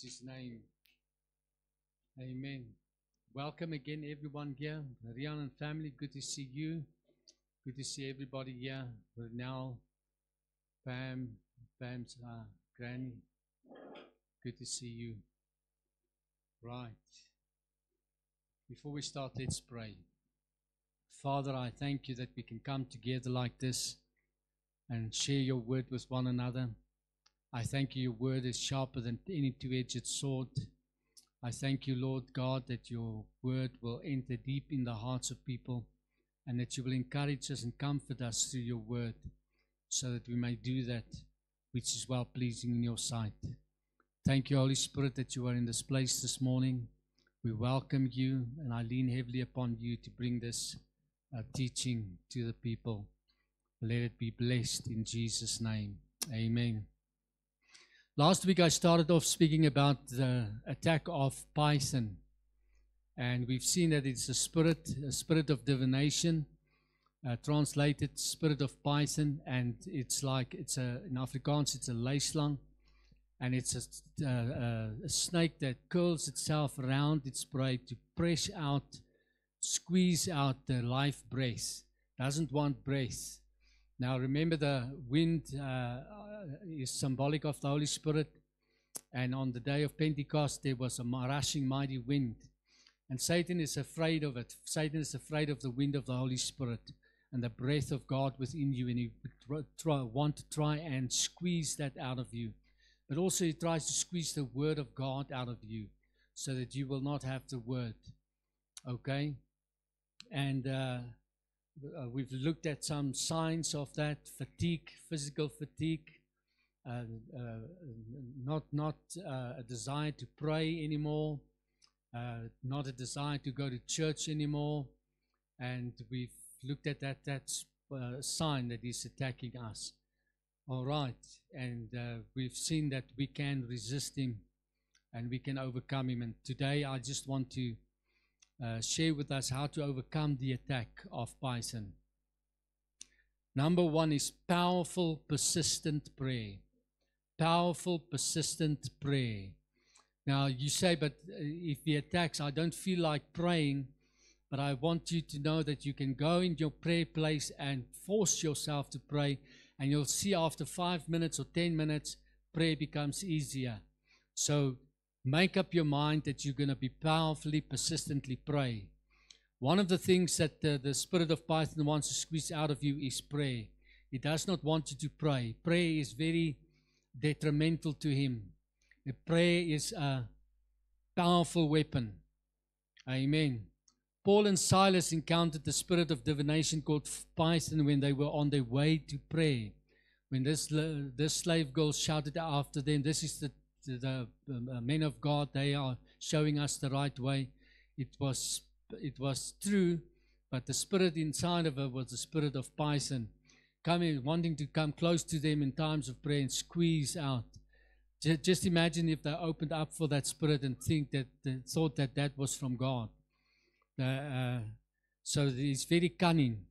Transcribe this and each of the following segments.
Praise His name. Amen. Welcome again, everyone here. Rian and family, good to see you. Good to see everybody here. Now, Pam's granny. Good to see you. Right. Before we start, let's pray. Father, I thank you that we can come together like this and share your word with one another. I thank you, your word is sharper than any two-edged sword. I thank you, Lord God, that your word will enter deep in the hearts of people and that you will encourage us and comfort us through your word so that we may do that which is well-pleasing in your sight. Thank you, Holy Spirit, that you are in this place this morning. We welcome you, and I lean heavily upon you to bring this teaching to the people. Let it be blessed in Jesus' name. Amen. Last week I started off speaking about the attack of Python, and we've seen that it's a spirit of divination, translated spirit of Python, and in Afrikaans it's a leislang, and it's a snake that curls itself around its prey to press out, squeeze out the life breath. Doesn't want breath. Now remember, the wind is symbolic of the Holy Spirit, and on the day of Pentecost there was a rushing mighty wind, and Satan is afraid of it. Satan is afraid of the wind of the Holy Spirit and the breath of God within you, and he want to try and squeeze that out of you. But also he tries to squeeze the word of God out of you so that you will not have the word. Okay? And we've looked at some signs of that: fatigue, physical fatigue, not a desire to pray anymore, not a desire to go to church anymore. And we've looked at that. That's a sign that he's attacking us. All right, and we've seen that we can resist him and we can overcome him. And today I just want to share with us how to overcome the attack of Python. Number one is powerful, persistent prayer. Powerful, persistent prayer. Now you say, but if he attacks, I don't feel like praying. But I want you to know that you can go in your prayer place and force yourself to pray, and you'll see after 5 minutes or 10 minutes, prayer becomes easier. So make up your mind that you're going to be powerfully, persistently pray. One of the things that the spirit of Python wants to squeeze out of you is prayer. He does not want you to pray. Prayer is very detrimental to him. The prayer is a powerful weapon. Amen. Paul and Silas encountered the spirit of divination called Python when they were on their way to pray. When this slave girl shouted after them, this is the men of God, they are showing us the right way. It was true, but the spirit inside of her was the spirit of Python, wanting to come close to them in times of prayer and squeeze out. Just imagine if they opened up for that spirit and thought that was from God. So he's very cunning.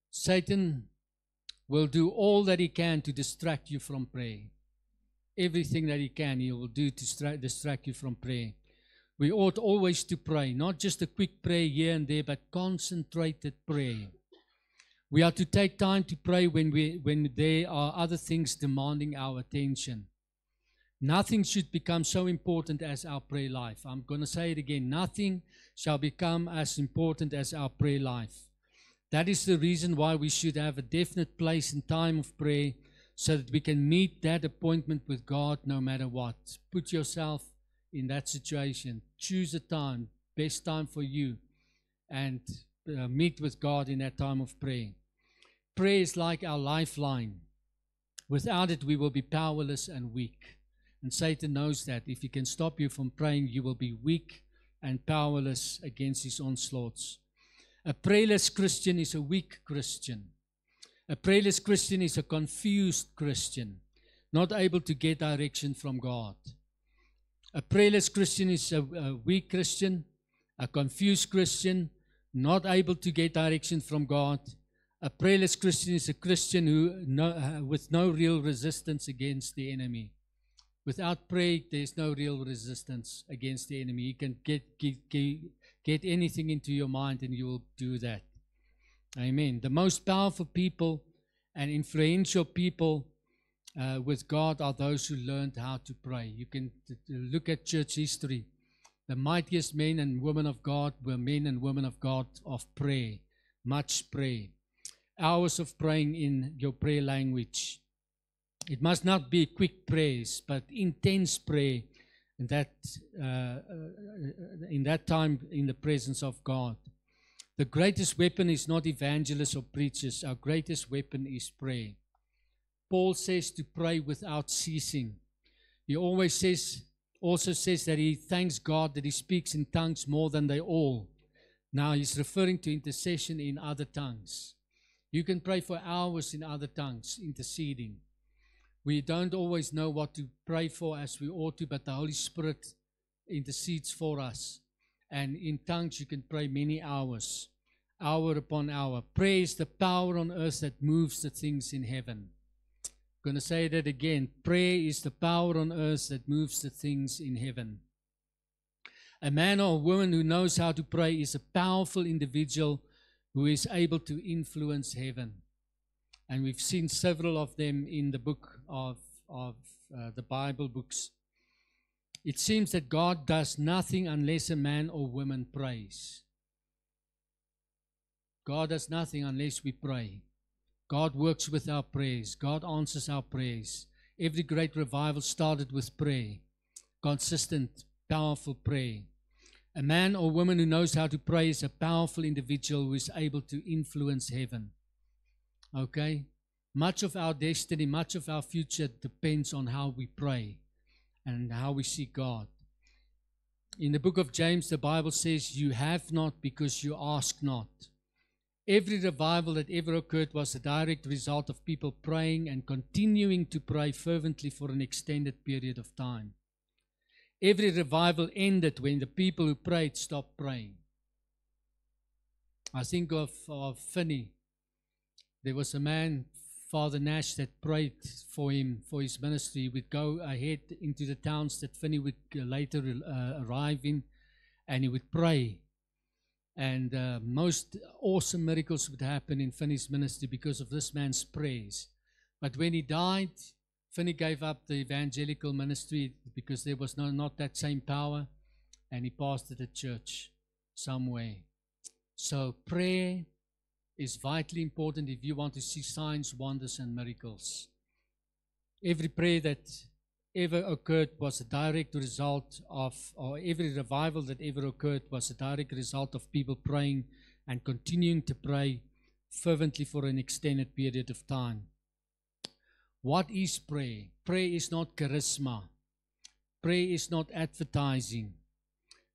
Satan will do all that he can to distract you from prayer. Everything that he can, he will do to distract you from prayer. We ought always to pray, not just a quick prayer here and there, but concentrated prayer. We are to take time to pray when there are other things demanding our attention. Nothing should become so important as our prayer life. I'm going to say it again. Nothing shall become as important as our prayer life. That is the reason why we should have a definite place and time of prayer, so that we can meet that appointment with God no matter what. Put yourself in that situation. Choose a time, best time for you, and meet with God in that time of prayer. Prayer is like our lifeline. Without it, we will be powerless and weak. And Satan knows that. If he can stop you from praying, you will be weak and powerless against his onslaughts. A prayerless Christian is a weak Christian. A prayerless Christian is a confused Christian, not able to get direction from God. A prayerless Christian is a weak Christian, a confused Christian, not able to get direction from God. A prayerless Christian is a Christian with no real resistance against the enemy. Without prayer, there's no real resistance against the enemy. He can get anything into your mind and you will do that. Amen. The most powerful people and influential people with God are those who learned how to pray. You can look at church history. The mightiest men and women of God were men and women of God of prayer, much prayer. Hours of praying in your prayer language. It must not be quick prayers, but intense prayer in that time in the presence of God. The greatest weapon is not evangelists or preachers. Our greatest weapon is prayer. Paul says to pray without ceasing. He also says that he thanks God that he speaks in tongues more than they all. Now he's referring to intercession in other tongues. You can pray for hours in other tongues, interceding. We don't always know what to pray for as we ought to, but the Holy Spirit intercedes for us. And in tongues you can pray many hours, hour upon hour. Prayer is the power on earth that moves the things in heaven. I'm going to say that again. Prayer is the power on earth that moves the things in heaven. A man or a woman who knows how to pray is a powerful individual who is able to influence heaven. And we've seen several of them in the book of the Bible books. It seems that God does nothing unless a man or woman prays. God does nothing unless we pray. God works with our prayers. God answers our prayers. Every great revival started with prayer. Consistent, powerful prayer. A man or woman who knows how to pray is a powerful individual who is able to influence heaven. Okay? Much of our destiny, much of our future depends on how we pray and how we seek God. In the book of James, the Bible says, you have not because you ask not. Every revival that ever occurred was a direct result of people praying and continuing to pray fervently for an extended period of time. Every revival ended when the people who prayed stopped praying. I think of Finney. There was a man, Father Nash, that prayed for him, for his ministry. He would go ahead into the towns that Finney would later arrive in, and he would pray. And most awesome miracles would happen in Finney's ministry because of this man's prayers. But when he died, Finney gave up the evangelical ministry because there was not that same power, and he pastored a church somewhere. So prayer is vitally important if you want to see signs, wonders, and miracles. Every prayer that ever occurred was a direct result of, or every revival that ever occurred was a direct result of people praying and continuing to pray fervently for an extended period of time. What is prayer? Prayer is not charisma. Prayer is not advertising.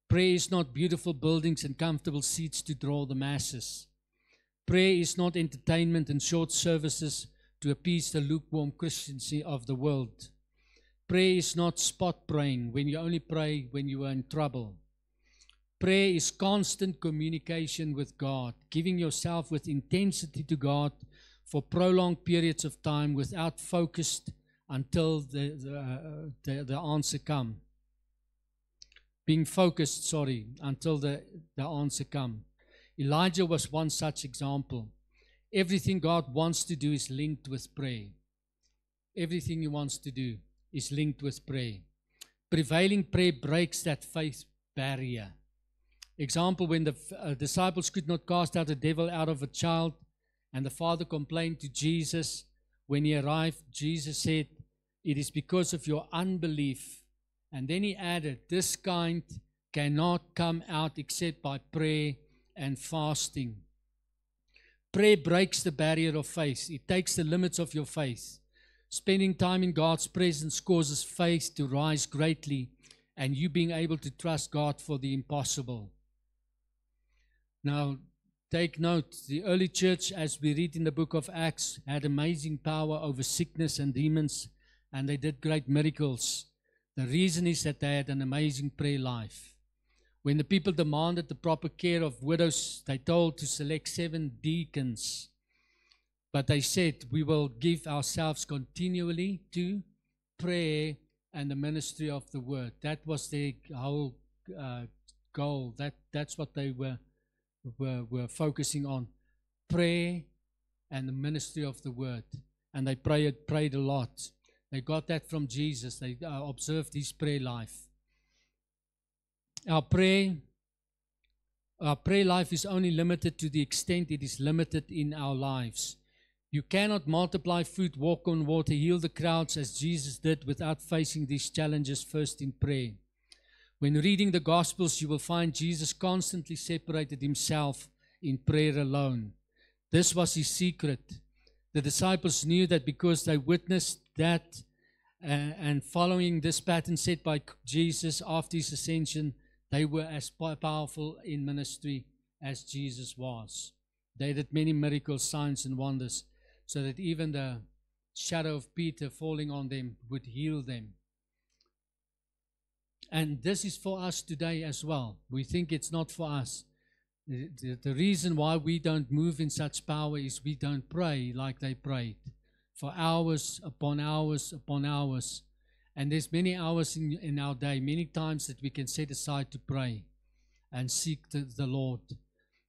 Prayer is not beautiful buildings and comfortable seats to draw the masses. Prayer is not entertainment and short services to appease the lukewarm Christians of the world. Prayer is not spot praying when you only pray when you are in trouble. Prayer is constant communication with God, giving yourself with intensity to God for prolonged periods of time without focused until the answer come. Being focused, until the answer come. Elijah was one such example. Everything God wants to do is linked with prayer. Everything He wants to do is linked with prayer. Prevailing prayer breaks that faith barrier. Example, when the disciples could not cast out a devil out of a child, and the father complained to Jesus. When he arrived, Jesus said, "It is because of your unbelief." And then he added, "This kind cannot come out except by prayer and fasting." Prayer breaks the barrier of faith. It takes the limits of your faith. Spending time in God's presence causes faith to rise greatly, and you being able to trust God for the impossible. Now, take note, the early church, as we read in the book of Acts, had amazing power over sickness and demons, and they did great miracles. The reason is that they had an amazing prayer life. When the people demanded the proper care of widows, they told to select 7 deacons. But they said, "We will give ourselves continually to prayer and the ministry of the word. That was their whole goal. That's what they were focusing on. Prayer and the ministry of the word. And they prayed a lot. They got that from Jesus. They observed his prayer life. Our prayer life is only limited to the extent it is limited in our lives. You cannot multiply food, walk on water, heal the crowds as Jesus did without facing these challenges first in prayer. When reading the Gospels, you will find Jesus constantly separated himself in prayer alone. This was his secret. The disciples knew that because they witnessed that and following this pattern set by Jesus after his ascension, they were as powerful in ministry as Jesus was. They did many miracles, signs, and wonders, so that even the shadow of Peter falling on them would heal them. And this is for us today as well. We think it's not for us. The reason why we don't move in such power is we don't pray like they prayed for hours upon hours upon hours. And there's many hours in our day, many times that we can set aside to pray and seek the Lord.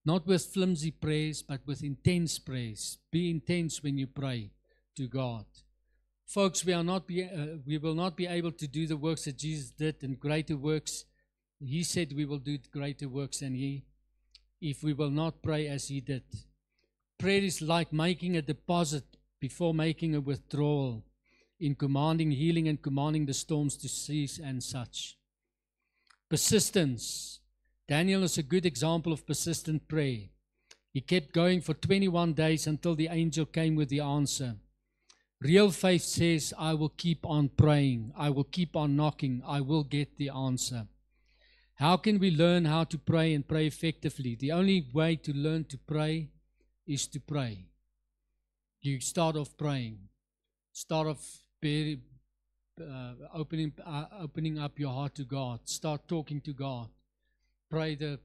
Not with flimsy prayers, but with intense prayers. Be intense when you pray to God. Folks, we will not be able to do the works that Jesus did and greater works. He said we will do greater works than he, if we will not pray as he did. Prayer is like making a deposit before making a withdrawal, in commanding healing and commanding the storms to cease and such. Persistence. Daniel is a good example of persistent prayer. He kept going for 21 days until the angel came with the answer. Real faith says, I will keep on praying. I will keep on knocking. I will get the answer. How can we learn how to pray and pray effectively? The only way to learn to pray is to pray. You start off praying. Start off opening up your heart to God. Start talking to God. Pray the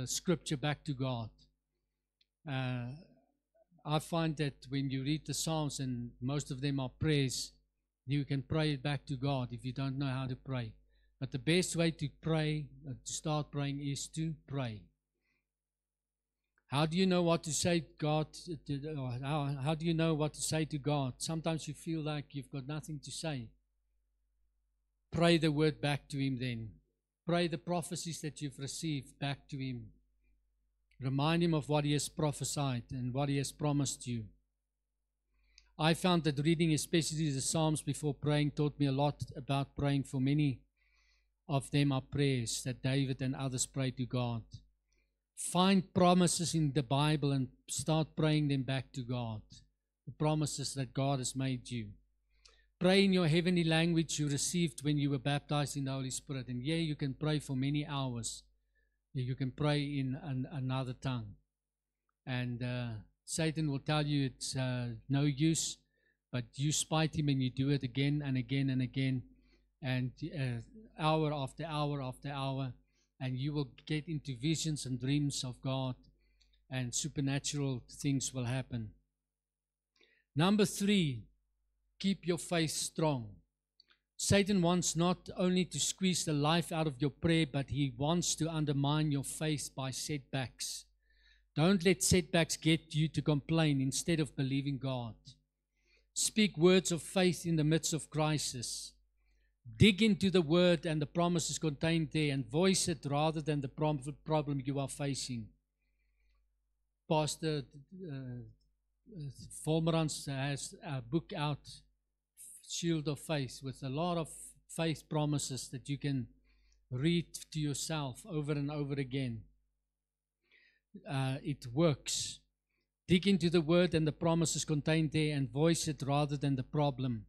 scripture back to God. I find that when you read the Psalms, and most of them are prayers, you can pray it back to God if you don't know how to pray. But the best way to pray, to start praying, is to pray. How do you know what to say to God? How do you know what to say to God? Sometimes you feel like you've got nothing to say. Pray the word back to him then. Pray the prophecies that you've received back to him. Remind him of what he has prophesied and what he has promised you. I found that reading especially the Psalms before praying taught me a lot about praying, for many of them are prayers that David and others prayed to God. Find promises in the Bible and start praying them back to God. The promises that God has made you. Pray in your heavenly language you received when you were baptized in the Holy Spirit. And yeah, you can pray for many hours. You can pray in another tongue. And Satan will tell you it's no use, but you spite him and you do it again and again and again. And hour after hour after hour. And you will get into visions and dreams of God, and supernatural things will happen. Number 3, keep your faith strong. Satan wants not only to squeeze the life out of your prayer, but he wants to undermine your faith by setbacks. Don't let setbacks get you to complain instead of believing God. Speak words of faith in the midst of crisis. Dig into the word and the promises contained there and voice it rather than the problem you are facing. Pastor Volmerans has a book out, Shield of Faith, with a lot of faith promises that you can read to yourself over and over again. It works. Dig into the word and the promises contained there and voice it rather than the problem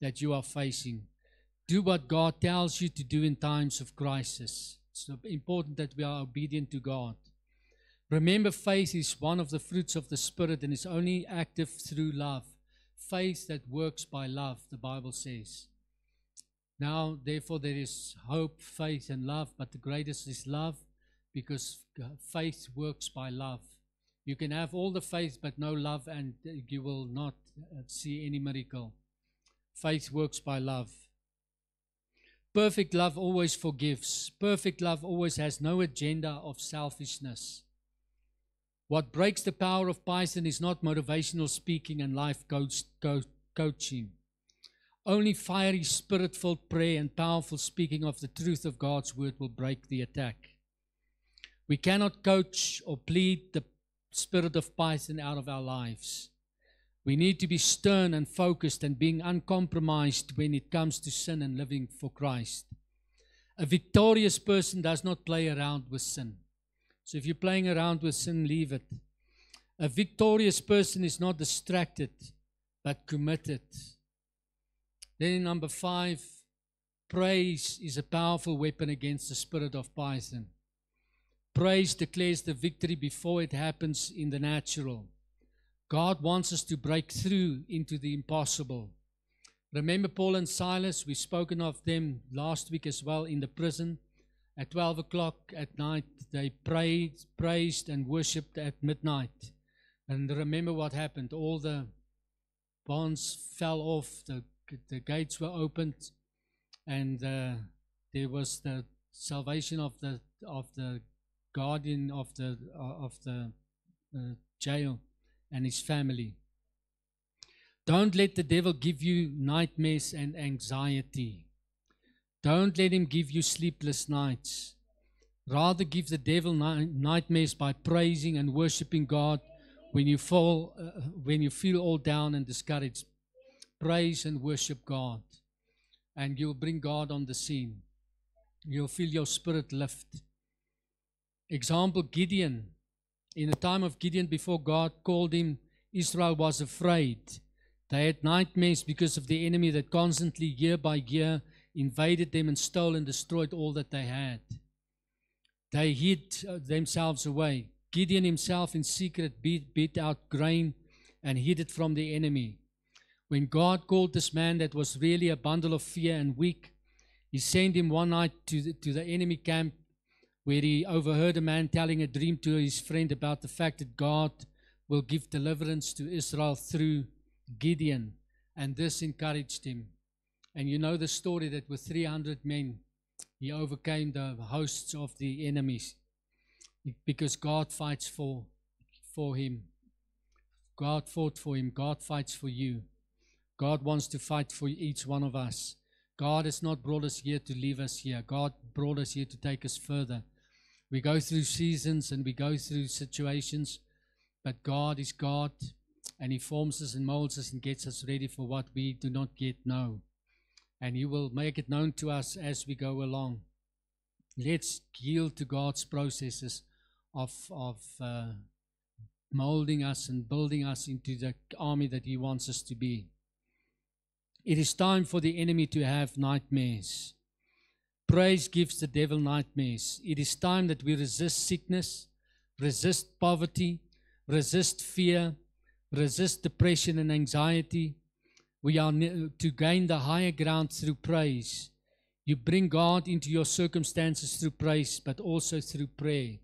that you are facing. Do what God tells you to do in times of crisis. It's important that we are obedient to God. Remember, faith is one of the fruits of the Spirit and is only active through love. Faith that works by love, the Bible says. Now, therefore, there is hope, faith, and love, but the greatest is love, because faith works by love. You can have all the faith but no love, and you will not see any miracle. Faith works by love. perfect love always forgives. Perfect love always has no agenda of selfishness. What breaks the power of Python is not motivational speaking and life coaching. Only fiery, spirit-filled prayer and powerful speaking of the truth of God's word will break the attack. We cannot coach or plead the spirit of Python out of our lives. We need to be stern and focused and being uncompromised when it comes to sin and living for Christ. A victorious person does not play around with sin. So if you're playing around with sin, leave it. A victorious person is not distracted, but committed. Then in number 5, praise is a powerful weapon against the spirit of Python. Praise declares the victory before it happens in the natural. God wants us to break through into the impossible. Remember Paul and Silas? We've spoken of them last week as well in the prison. At 12 o'clock at night, they praised and worshipped at midnight. And remember what happened. All the bonds fell off, the gates were opened, and there was the salvation of the guardian of the jail and his family. Don't let the devil give you nightmares and anxiety. Don't let him give you sleepless nights. Rather give the devil nightmares by praising and worshiping God when you feel all down and discouraged. Praise and worship God, and you'll bring God on the scene. You'll feel your spirit lift. Example, Gideon. In the time of Gideon, before God called him, Israel was afraid. They had nightmares because of the enemy that constantly, year by year, invaded them and stole and destroyed all that they had. They hid themselves away. Gideon himself in secret beat out grain and hid it from the enemy. When God called this man that was really a bundle of fear and weak, he sent him one night to the enemy camp, where he overheard a man telling a dream to his friend about the fact that God will give deliverance to Israel through Gideon. And this encouraged him. And you know the story that with 300 men, he overcame the hosts of the enemies. Because God fights for him. God fought for him. God fights for you. God wants to fight for each one of us. God has not brought us here to leave us here. God brought us here to take us further. We go through seasons and we go through situations, but God is God, and He forms us and molds us and gets us ready for what we do not yet know. And He will make it known to us as we go along. Let's yield to God's processes of molding us and building us into the army that He wants us to be. It is time for the enemy to have nightmares. Praise gives the devil nightmares. It is time that we resist sickness, resist poverty, resist fear, resist depression and anxiety. We are to gain the higher ground through praise. You bring God into your circumstances through praise, but also through prayer.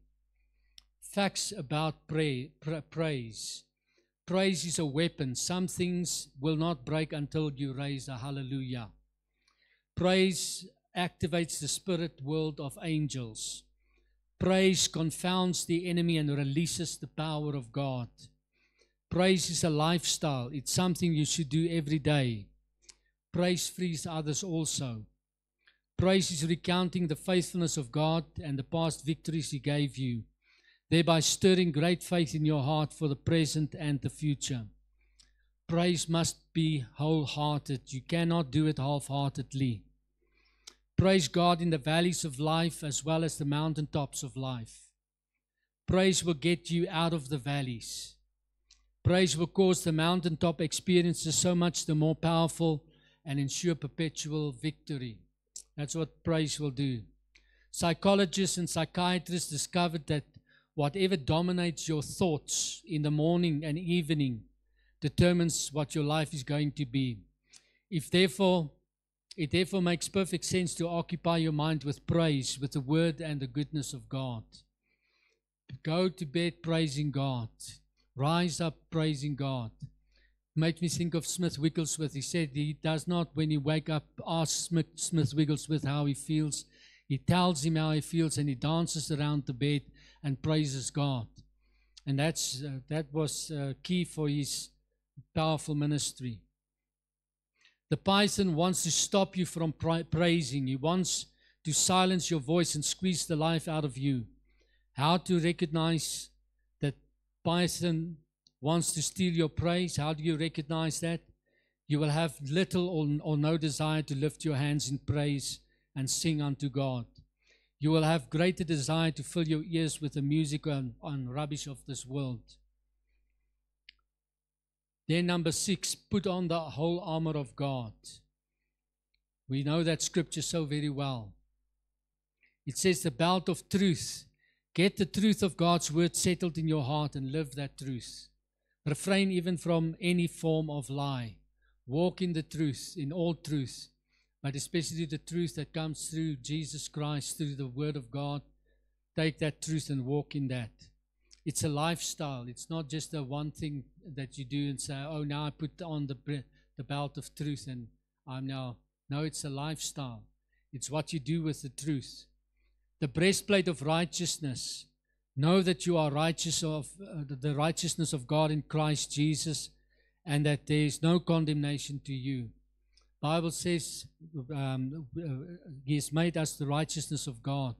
Facts about praise. Praise is a weapon. Some things will not break until you raise a hallelujah. Praise activates the spirit world of angels. Praise confounds the enemy and releases the power of God. Praise is a lifestyle. It's something you should do every day. Praise frees others also. Praise is recounting the faithfulness of God and the past victories He gave you, thereby stirring great faith in your heart for the present and the future. Praise must be wholehearted. You cannot do it half-heartedly. Praise God in the valleys of life as well as the mountaintops of life. Praise will get you out of the valleys. Praise will cause the mountaintop experiences so much the more powerful and ensure perpetual victory. That's what praise will do. Psychologists and psychiatrists discovered that whatever dominates your thoughts in the morning and evening determines what your life is going to be. It therefore makes perfect sense to occupy your mind with praise, with the word and the goodness of God. Go to bed praising God. Rise up praising God. made me think of Smith Wigglesworth. He said he does not, when he wake up, ask Smith Wigglesworth how he feels. He tells him how he feels, and he dances around the bed and praises God. And that was key for his powerful ministry. The python wants to stop you from praising. He wants to silence your voice and squeeze the life out of you. How to recognize that python wants to steal your praise? How do you recognize that? You will have little or no desire to lift your hands in praise and sing unto God. You will have greater desire to fill your ears with the music and rubbish of this world. Then number 6, put on the whole armor of God. We know that scripture so very well. It says the belt of truth. Get the truth of God's word settled in your heart and live that truth. Refrain even from any form of lie. Walk in the truth, in all truth, but especially the truth that comes through Jesus Christ, through the word of God. Take that truth and walk in that. It's a lifestyle. It's not just a one thing that you do and say, oh, now I put on the belt of truth and I'm now. No, it's a lifestyle. It's what you do with the truth. The breastplate of righteousness. Know that you are righteous of the righteousness of God in Christ Jesus, and that there is no condemnation to you. Bible says He has made us the righteousness of God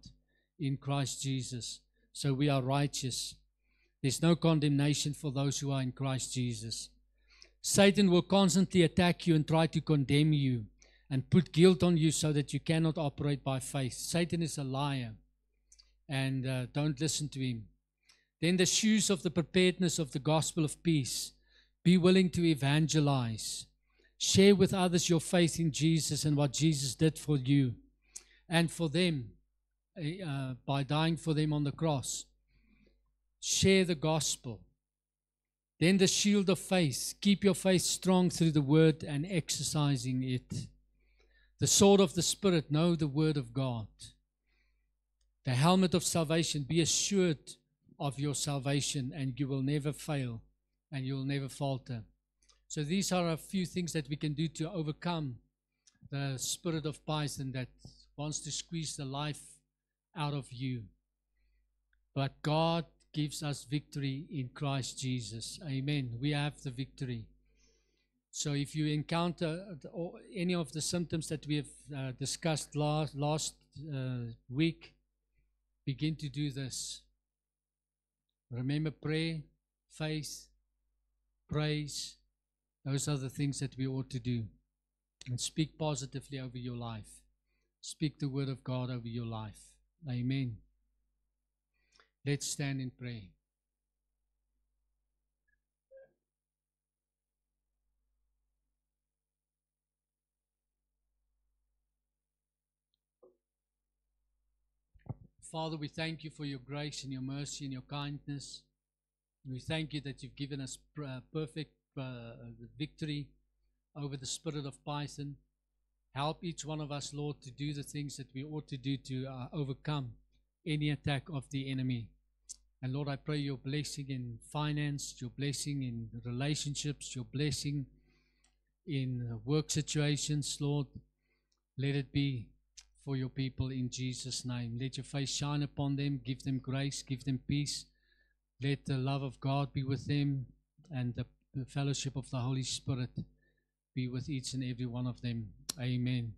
in Christ Jesus. So we are righteous. There's no condemnation for those who are in Christ Jesus. Satan will constantly attack you and try to condemn you and put guilt on you so that you cannot operate by faith. Satan is a liar, and don't listen to him. Then the shoes of the preparedness of the gospel of peace. Be willing to evangelize. Share with others your faith in Jesus and what Jesus did for you and for them by dying for them on the cross. Share the gospel. Then the shield of faith. Keep your faith strong through the word and exercising it. The sword of the Spirit. Know the word of God. The helmet of salvation. Be assured of your salvation, and you will never fail and you will never falter. So these are a few things that we can do to overcome the spirit of python that wants to squeeze the life out of you. But God gives us victory in Christ Jesus. Amen. We have the victory. So if you encounter any of the symptoms that we have discussed last week, begin to do this. Remember prayer, faith, praise. Those are the things that we ought to do. And speak positively over your life. Speak the word of God over your life. Amen. Let's stand in prayer. Father, we thank you for your grace and your mercy and your kindness. We thank you that you've given us perfect victory over the spirit of python. Help each one of us, Lord, to do the things that we ought to do to overcome any attack of the enemy. And Lord, I pray your blessing in finance, your blessing in relationships, your blessing in work situations, Lord. Let it be for your people in Jesus' name. Let your face shine upon them, give them grace, give them peace. Let the love of God be with them, and the fellowship of the Holy Spirit be with each and every one of them. Amen.